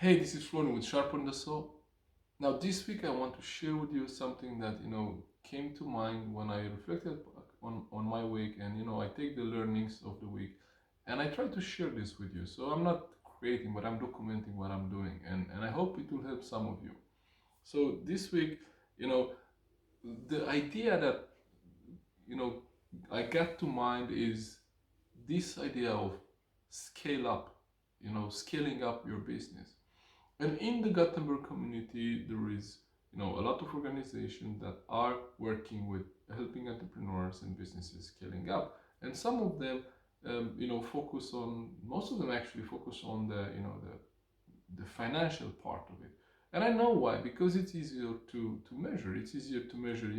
Hey, this is Florian with Sharpen. Now this week I want to share with you something that came to mind when I reflected on my week, and I take the learnings of the week and I try to share this with you. So I'm not creating, but I'm documenting what I'm doing, and I hope it will help some of you. So this week, you know, the idea that you know I got to mind is this idea of scale up, scaling up your business. And in the Gothenburg community, there is, a lot of organizations that are working with helping entrepreneurs and businesses scaling up. And some of them, most of them actually focus on the financial part of it. And I know why, because it's easier to measure. It's easier to measure,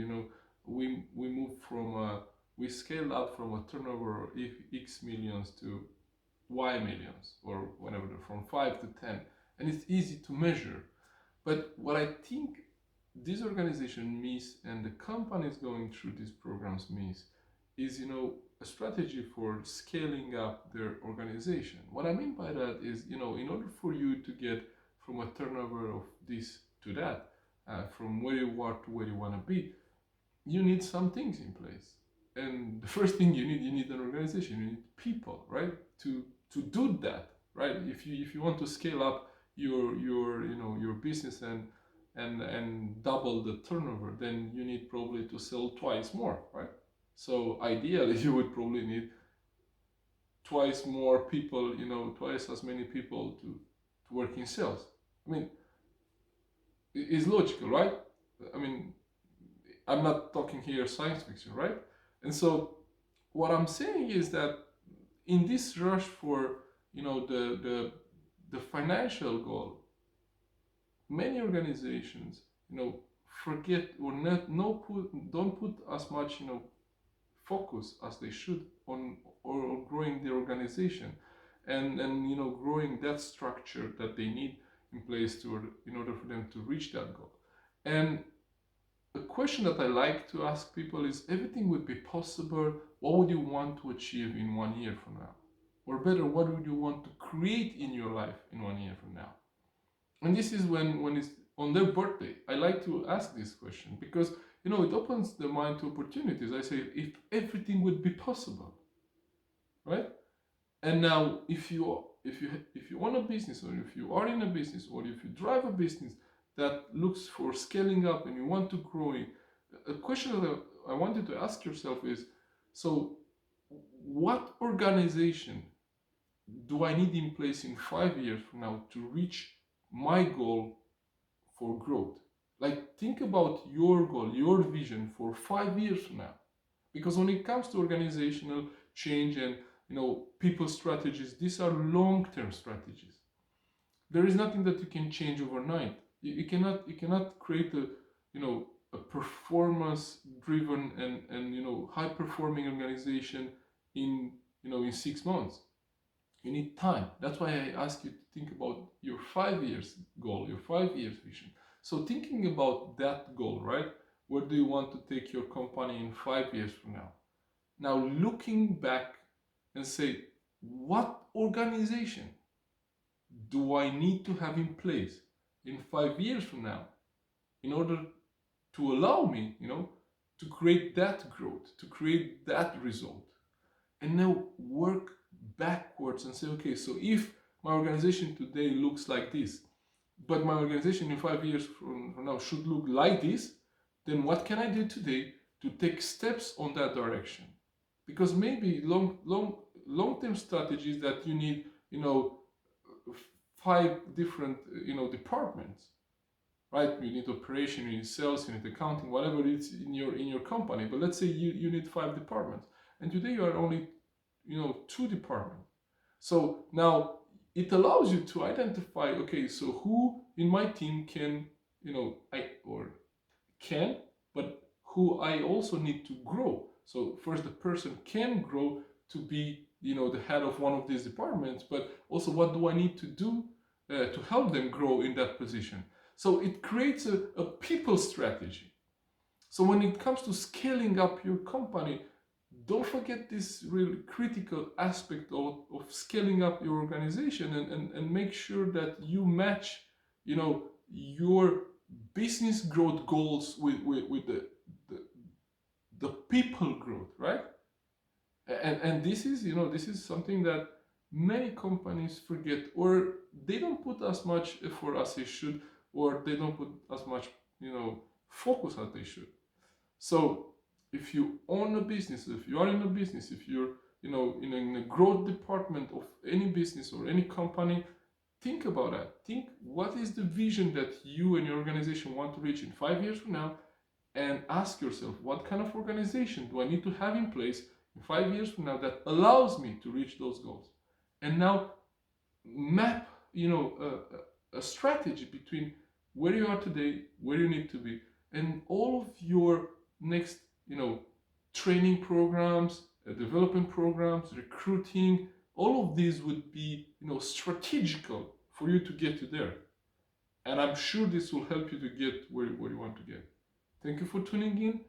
we move from, we scaled up from a turnover of X millions to Y millions, or whatever, from 5 to 10, and it's easy to measure. But what I think this organization miss, and the companies going through these programs miss, is a strategy for scaling up their organization. What I mean by that is, in order for you to get from a turnover of this to that, from where you are to where you want to be, you need some things in place. And the first thing you need an organization, you need people, right? To do that, right? If you want to scale up your business and double the turnover, then you need probably to sell twice more, right? So ideally you would probably need twice more people, twice as many people to work in sales. I mean, it's logical, right? I mean, I'm not talking here science fiction, right? And so what I'm saying is that in this rush for the financial goal, many organizations forget, or not no put don't put as much focus as they should on or growing their organization, and growing that structure that they need in place in order for them to reach that goal. And a question that I like to ask people is, everything would be possible, what would you want to achieve in 1 year from now? Or better, what would you want to create in your life in 1 year from now? And this is when it's on their birthday. I like to ask this question because it opens the mind to opportunities. I say, if everything would be possible, right? And now if you own a business, or if you are in a business, or if you drive a business that looks for scaling up and you want to grow it, a question that I want you to ask yourself is, so what organization do I need in place in 5 years from now to reach my goal for growth? Like, think about your goal, your vision for 5 years from now. Because when it comes to organizational change and people strategies, these are long-term strategies. There is nothing that you can change overnight. You cannot create a performance driven and high performing organization in 6 months. You need time. That's why I ask you to think about your 5 years goal, your 5 years vision. So thinking about that goal, right? Where do you want to take your company in 5 years from now? Now looking back and say, what organization do I need to have in place in 5 years from now in order to allow me, to create that growth, to create that result? And now work backwards and say, okay, so if my organization today looks like this, but my organization in 5 years from now should look like this, then what can I do today to take steps on that direction? Because maybe long-term strategies that you need, 5 different, departments, right? You need operation, you need sales, you need accounting, whatever it is in your company. But let's say you need 5 departments, and today you are only 2 departments. So now it allows you to identify, okay, so who in my team can, but who I also need to grow. So first, the person can grow to be, the head of one of these departments, but also what do I need to do to help them grow in that position? So it creates a people strategy. So when it comes to scaling up your company, don't forget this really critical aspect of scaling up your organization, and make sure that you match, your business growth goals with the, the people growth, right? And this is, this is something that many companies forget, or they don't put as much effort as they should, or they don't put as much, focus as they should. So if you own a business, if you are in a business, if you're, in a growth department of any business or any company, think about that. Think, what is the vision that you and your organization want to reach in 5 years from now? And ask yourself, what kind of organization do I need to have in place in 5 years from now that allows me to reach those goals? And now map, a strategy between where you are today, where you need to be, and all of your next, training programs, development programs, recruiting. All of these would be, strategical for you to get to there. And I'm sure this will help you to get where you want to get. Thank you for tuning in.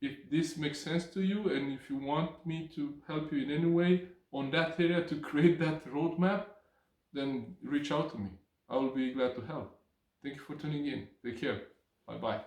If this makes sense to you, and if you want me to help you in any way on that area to create that roadmap, then reach out to me. I will be glad to help. Thank you for tuning in. Take care. Bye bye.